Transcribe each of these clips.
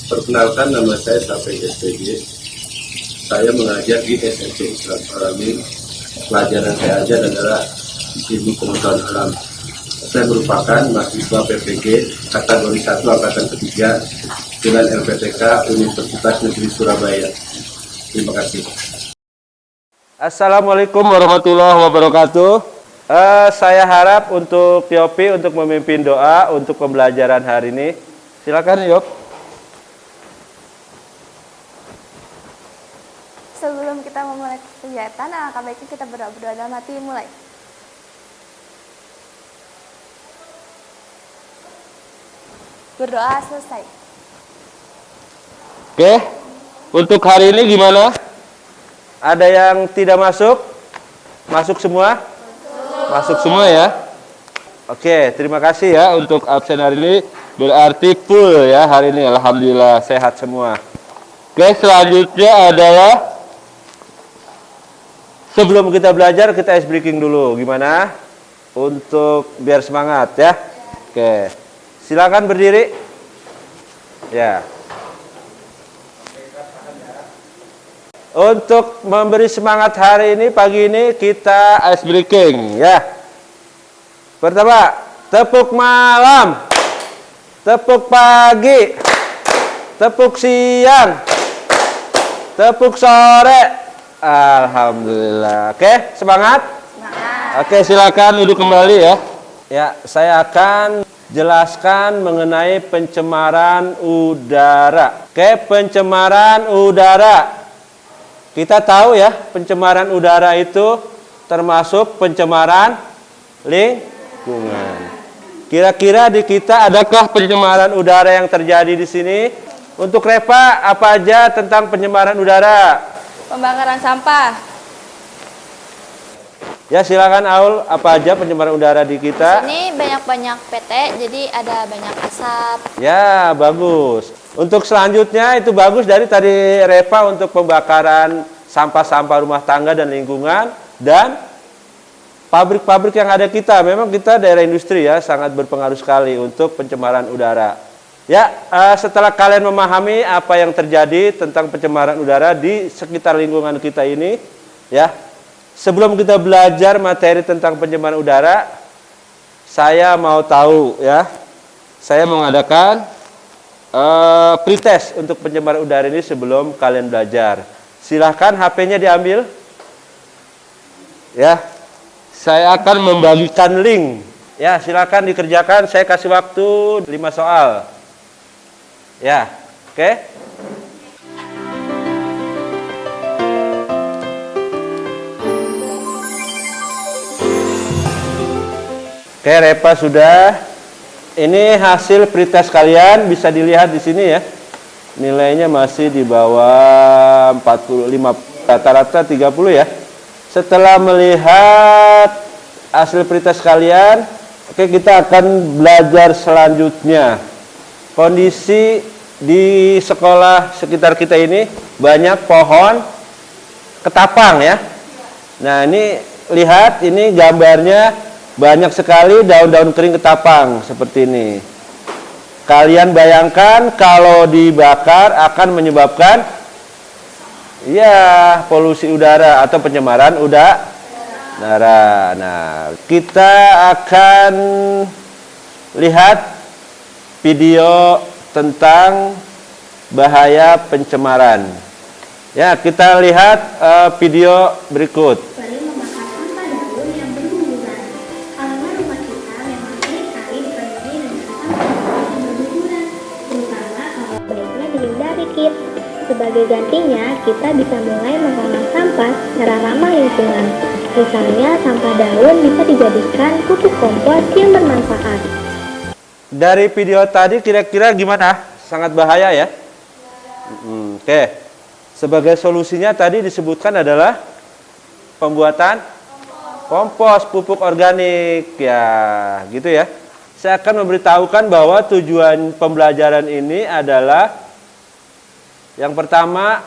Perkenalkan, nama saya Safei SPG. Saya mengajar di SMP Islam Alamin. Pelajaran saya ajar adalah Ilmu Pengetahuan Alam. Saya merupakan mahasiswa PPG kategori 1 angkatan ketiga dengan LPTK Universitas Negeri Surabaya. Terima kasih. Assalamualaikum warahmatullahi wabarakatuh. Saya harap untuk Yopi untuk memimpin doa untuk pembelajaran hari ini. Silakan Yop. Sebelum kita memulai kegiatan, alangkah baiknya kita berdoa dalam hati. Mulai. Berdoa selesai. Oke, untuk hari ini gimana? Ada yang tidak masuk? Masuk semua? Masuk semua ya? Oke, terima kasih ya untuk absen hari ini. Berarti full ya hari ini. Alhamdulillah sehat semua. Oke, selanjutnya adalah sebelum kita belajar, kita ice breaking dulu. Gimana? Untuk biar semangat ya. Oke. Silakan berdiri. Ya. Untuk memberi semangat hari ini, pagi ini kita ice breaking ya. Pertama, tepuk malam. Tepuk pagi. Tepuk siang. Tepuk sore. Alhamdulillah. Oke, semangat? Semangat. Oke, silakan duduk kembali ya. Ya, saya akan jelaskan mengenai pencemaran udara. Oke, pencemaran udara. Kita tahu ya, pencemaran udara itu termasuk pencemaran lingkungan. Kira-kira di kita adakah pencemaran udara yang terjadi di sini? Untuk Reva, apa aja tentang pencemaran udara? Pembakaran sampah. Ya, silakan Aul, apa aja pencemaran udara di kita? Ini banyak-banyak PT, jadi ada banyak asap. Ya, bagus. Untuk selanjutnya itu bagus dari tadi Reva untuk pembakaran sampah-sampah rumah tangga dan lingkungan dan pabrik-pabrik yang ada kita. Memang kita daerah industri ya, sangat berpengaruh sekali untuk pencemaran udara. Ya, setelah kalian memahami apa yang terjadi tentang pencemaran udara di sekitar lingkungan kita ini, ya, sebelum kita belajar materi tentang pencemaran udara, saya mau tahu, ya, saya mengadakan pretest untuk pencemaran udara ini sebelum kalian belajar. Silahkan HP-nya diambil, ya. Saya akan membagikan link, ya, silahkan dikerjakan. Saya kasih waktu 5 soal. Ya, oke. Oke, Reva sudah. Ini hasil pretest kalian, bisa dilihat di sini ya. Nilainya masih di bawah 45, rata-rata 30 ya. Setelah melihat hasil pretest kalian, oke, kita akan belajar selanjutnya. Kondisi di sekolah sekitar kita ini banyak pohon ketapang ya. Nah, ini lihat, ini gambarnya banyak sekali daun-daun kering ketapang seperti ini. Kalian bayangkan kalau dibakar akan menyebabkan ya polusi udara atau pencemaran udara. Nah, kita akan lihat video tentang bahaya pencemaran. Ya, kita lihat video berikut. Kembali membakar sampah daun yang berguguran. Karena rumah kita memang seringkali dipenuhi dengan sampah yang berguguran, terutama kalau baiknya dihindari, Kit. Sebagai gantinya, kita bisa mulai mengolah sampah secara ramah lingkungan. Misalnya, sampah daun bisa dijadikan pupuk kompos yang bermanfaat. Dari video tadi kira-kira gimana? Sangat bahaya ya? Oke. Sebagai solusinya tadi disebutkan adalah pembuatan kompos, pupuk organik. Ya, gitu ya. Saya akan memberitahukan bahwa tujuan pembelajaran ini adalah yang pertama,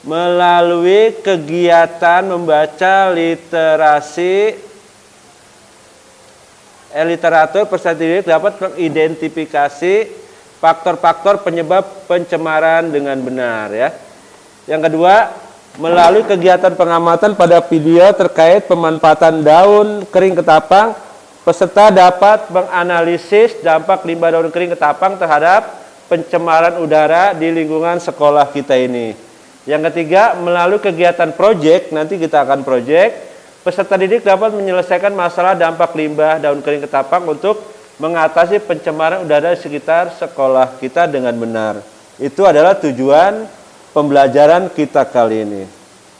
melalui kegiatan membaca literasi literatur peserta didik dapat mengidentifikasi faktor-faktor penyebab pencemaran dengan benar ya. Yang kedua, melalui kegiatan pengamatan pada video terkait pemanfaatan daun kering ketapang, peserta dapat menganalisis dampak limbah daun kering ketapang terhadap pencemaran udara di lingkungan sekolah kita ini. Yang ketiga, melalui kegiatan proyek, nanti kita akan proyek, peserta didik dapat menyelesaikan masalah dampak limbah daun kering ketapang untuk mengatasi pencemaran udara di sekitar sekolah kita dengan benar. Itu adalah tujuan pembelajaran kita kali ini.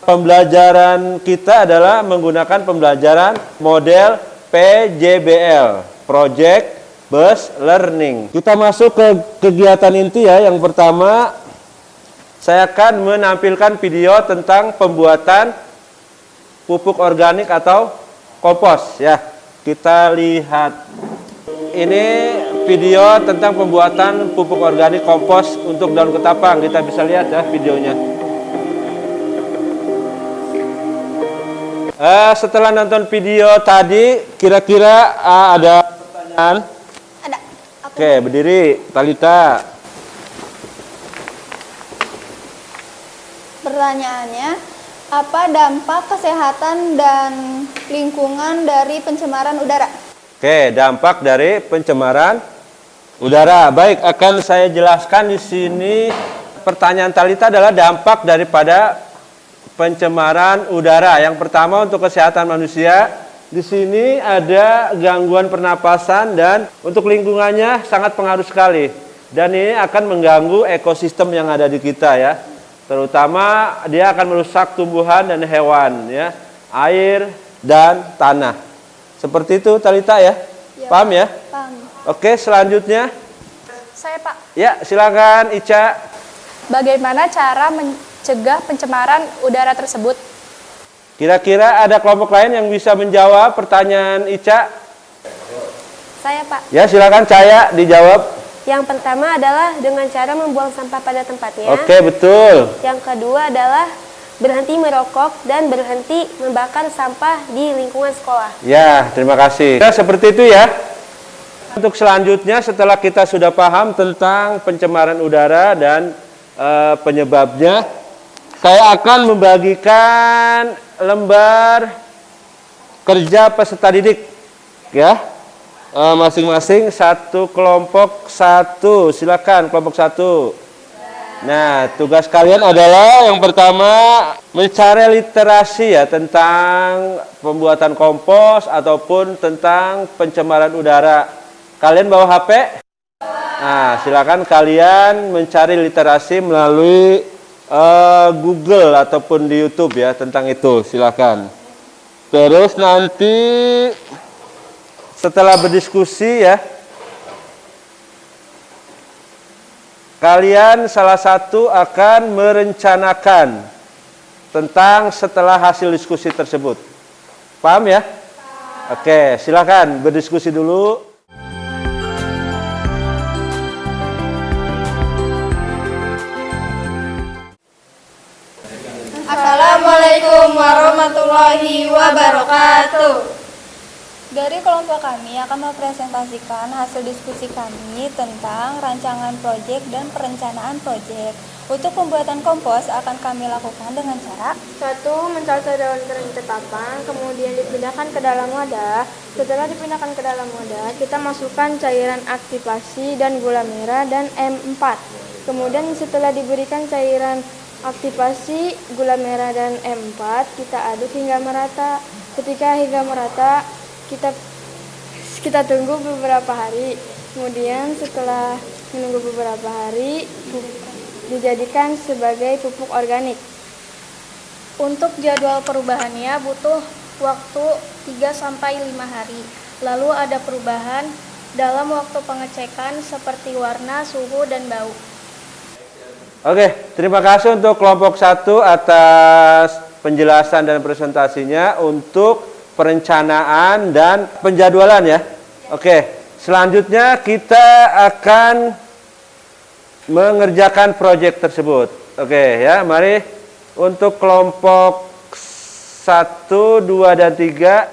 Pembelajaran kita adalah menggunakan pembelajaran model PJBL, Project Based Learning. Kita masuk ke kegiatan inti ya. Yang pertama, saya akan menampilkan video tentang pembuatan pupuk organik atau kompos ya. Kita lihat. Ini video tentang pembuatan pupuk organik kompos untuk daun ketapang. Kita bisa lihat ya videonya. Setelah nonton video tadi, kira-kira ada pertanyaan? Ada. Oke, berdiri, Talita. Pertanyaannya, apa dampak kesehatan dan lingkungan dari pencemaran udara? Oke, dampak dari pencemaran udara. Baik, akan saya jelaskan di sini. Pertanyaan Talita adalah dampak daripada pencemaran udara. Yang pertama untuk kesehatan manusia, di sini ada gangguan pernapasan dan untuk lingkungannya sangat pengaruh sekali. Dan ini akan mengganggu ekosistem yang ada di kita ya. Terutama dia akan merusak tumbuhan dan hewan ya, air dan tanah. Seperti itu Talita ya? Ya, paham ya? Paham. Oke, selanjutnya. Saya Pak, Ya, silakan Ica. bagaimana cara mencegah pencemaran udara tersebut? Kira-kira ada kelompok lain yang bisa menjawab pertanyaan Ica? Saya Pak. Ya, silakan Caya dijawab. Yang pertama adalah dengan cara membuang sampah pada tempatnya. Oke, betul. Yang kedua adalah berhenti merokok dan berhenti membakar sampah di lingkungan sekolah. Ya, terima kasih. Ya, seperti itu ya. Untuk selanjutnya setelah kita sudah paham tentang pencemaran udara dan penyebabnya, saya akan membagikan lembar kerja peserta didik ya. Masing-masing satu kelompok satu. Silakan kelompok satu. Nah, tugas kalian adalah yang pertama mencari literasi ya tentang pembuatan kompos ataupun tentang pencemaran udara. Kalian bawa HP? Nah, silakan kalian mencari literasi melalui Google ataupun di YouTube ya tentang itu. Silakan. Terus nanti setelah berdiskusi ya, kalian salah satu akan merencanakan tentang setelah hasil diskusi tersebut. Paham ya? Oke, silakan berdiskusi dulu. Assalamualaikum warahmatullahi wabarakatuh. Dari kelompok kami akan mempresentasikan hasil diskusi kami tentang rancangan proyek dan perencanaan proyek. Untuk pembuatan kompos akan kami lakukan dengan cara 1. Mencarca daun kering ketapang, kemudian dipindahkan ke dalam wadah. Setelah dipindahkan ke dalam wadah, kita masukkan cairan aktivasi dan gula merah dan M4. Kemudian setelah diberikan cairan aktivasi, gula merah dan M4, kita aduk hingga merata. Ketika hingga merata, kita tunggu beberapa hari. Kemudian setelah menunggu beberapa hari, dijadikan sebagai pupuk organik. Untuk jadwal perubahannya butuh waktu 3-5 hari. Lalu ada perubahan dalam waktu pengecekan seperti warna, suhu, dan bau. Oke, terima kasih untuk kelompok 1 atas penjelasan dan presentasinya untuk perencanaan dan penjadwalan ya. Oke, selanjutnya kita akan mengerjakan proyek tersebut. Oke ya, mari untuk kelompok 1, 2, dan 3.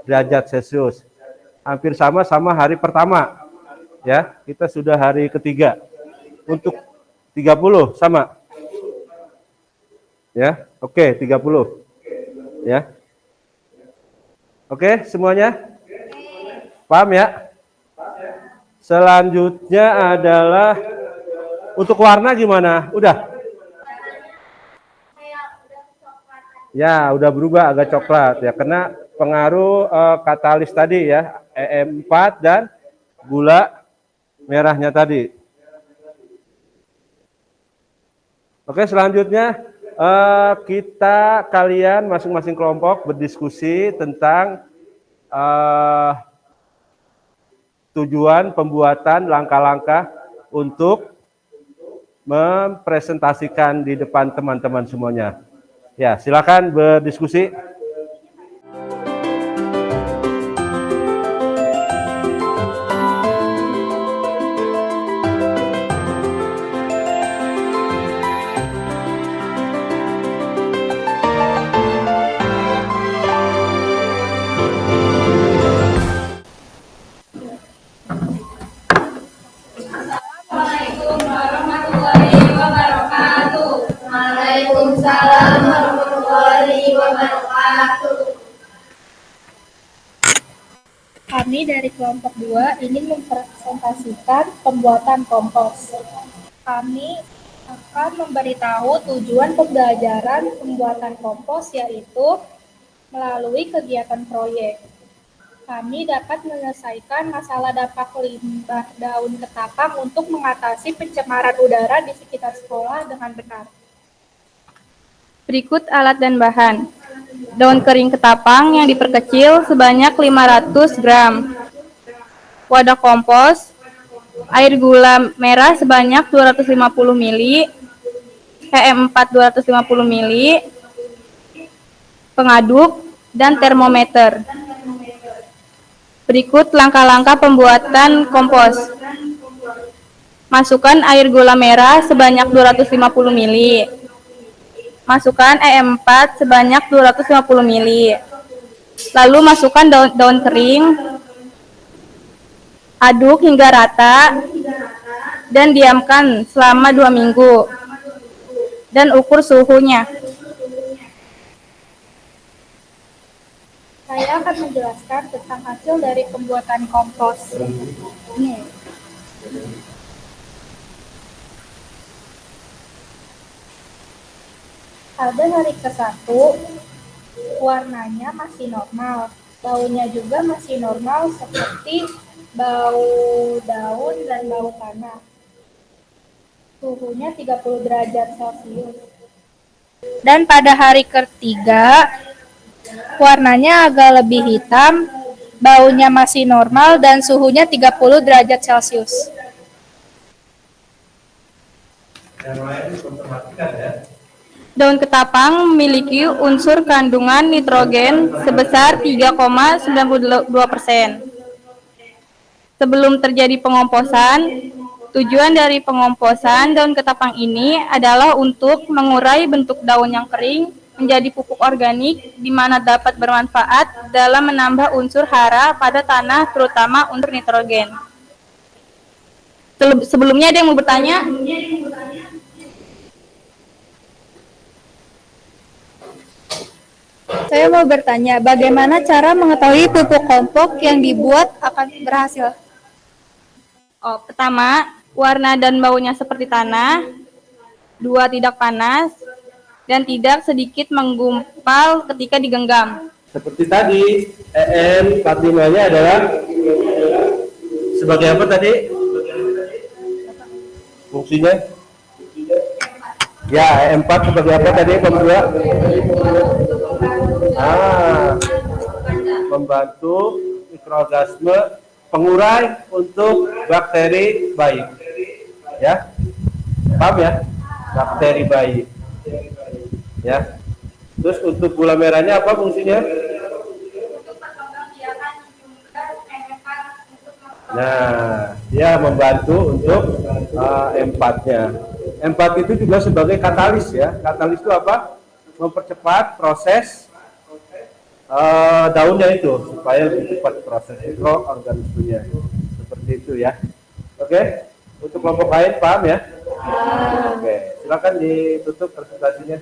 derajat Celcius. Hampir sama hari pertama. Ya, kita sudah hari ketiga. Untuk 30 sama. Ya, oke, 30. Ya. Oke, semuanya? Paham ya? Selanjutnya adalah untuk warna gimana? Udah? Ya, udah berubah agak coklat ya, karena pengaruh katalis tadi ya, EM4 dan gula merahnya tadi. Oke, selanjutnya kalian masing-masing kelompok berdiskusi tentang tujuan pembuatan langkah-langkah untuk mempresentasikan di depan teman-teman semuanya. Ya, silakan berdiskusi. Waalaikumsalam warahmatullahi wabarakatuh. Kami dari kelompok 2 ingin mempresentasikan pembuatan kompos. Kami akan memberitahu tujuan pembelajaran pembuatan kompos, yaitu melalui kegiatan proyek. Kami dapat menyelesaikan masalah dampak limbah daun ketapang untuk mengatasi pencemaran udara di sekitar sekolah dengan benar. Berikut alat dan bahan. Daun kering ketapang yang diperkecil sebanyak 500 gram. Wadah kompos. Air gula merah sebanyak 250 ml. PM4 250 ml. Pengaduk dan termometer. Berikut langkah-langkah pembuatan kompos. Masukkan air gula merah sebanyak 250 ml. Masukkan EM4 sebanyak 250 ml. Lalu masukkan daun kering. Aduk hingga rata dan diamkan selama 2 minggu. Dan ukur suhunya. Saya akan menjelaskan tentang hasil dari pembuatan kompos. Ini. Pada hari ke-1, warnanya masih normal. Baunya juga masih normal seperti bau daun dan bau tanah. Suhunya 30 derajat Celcius. Dan pada hari ketiga, warnanya agak lebih hitam, baunya masih normal, dan suhunya 30 derajat Celcius. Yang lain dikonfirmasikan ya. Daun ketapang memiliki unsur kandungan nitrogen sebesar 3,92%. Sebelum terjadi pengomposan, tujuan dari pengomposan daun ketapang ini adalah untuk mengurai bentuk daun yang kering menjadi pupuk organik, di mana dapat bermanfaat dalam menambah unsur hara pada tanah, terutama unsur nitrogen. Sebelumnya ada yang mau bertanya? Saya mau bertanya, bagaimana cara mengetahui pupuk kompos yang dibuat akan berhasil? Pertama, warna dan baunya seperti tanah. 2, tidak panas. Dan tidak sedikit menggumpal ketika digenggam. Seperti tadi, EM 45-nya adalah sebagai apa tadi? Fungsinya? Ya, EM4 sebagai apa tadi, pembuat? Membantu mikroorganisme pengurai untuk bakteri baik. Ya, paham ya? Bakteri baik. Ya. Terus untuk gula merahnya apa fungsinya? Nah, dia membantu untuk M4-nya. M4 itu juga sebagai katalis ya. Katalis itu apa? Mempercepat proses daunnya itu supaya lebih cepat proses mikroorganismenya. Seperti itu ya. Oke. Untuk kelompok lain paham ya? Oke. Silakan ditutup presentasinya.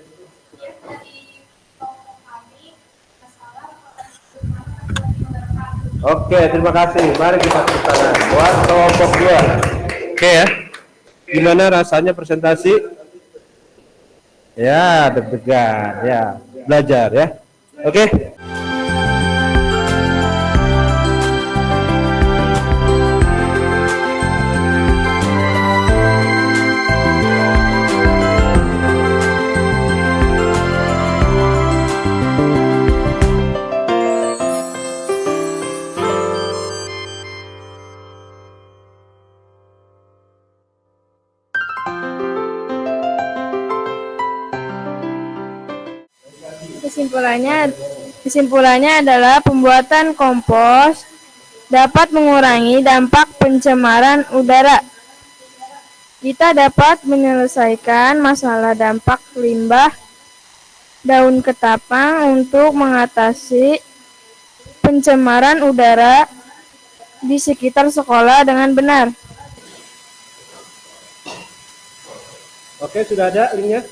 Oke, terima kasih. Mari kita tepuk tangan buat kelompok 2. Oke ya. Gimana rasanya presentasi? Ya, deg-degan ya. Belajar ya. Oke. Kesimpulannya adalah pembuatan kompos dapat mengurangi dampak pencemaran udara. Kita dapat menyelesaikan masalah dampak limbah daun ketapang untuk mengatasi pencemaran udara di sekitar sekolah dengan benar. Oke, sudah ada linknya?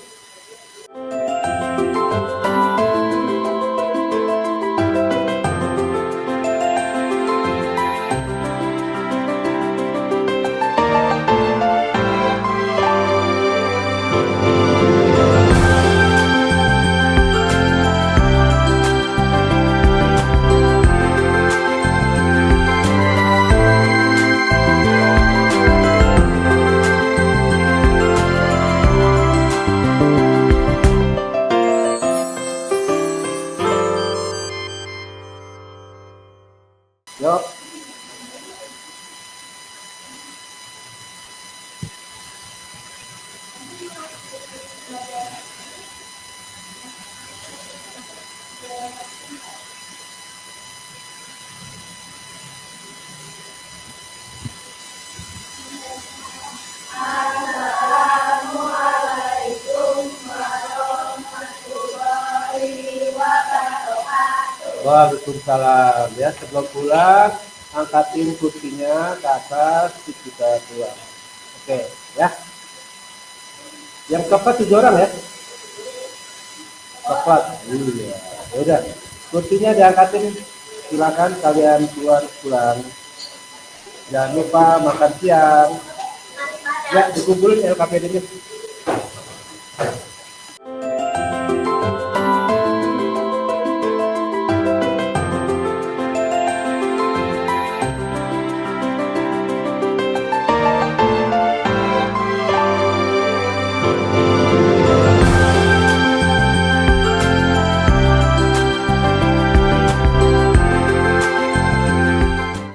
Yuk. Waalaikumsalam. Ya, sebelum pulang angkatin kursinya ke atas, kita pulang. Oke, ya. Yang coklat 7 orang ya? Coklat. Iya. Udah. Kursinya diangkatin. Silakan kalian keluar pulang. Jangan lupa makan siang. Ya, dikumpulin LKPD-nya.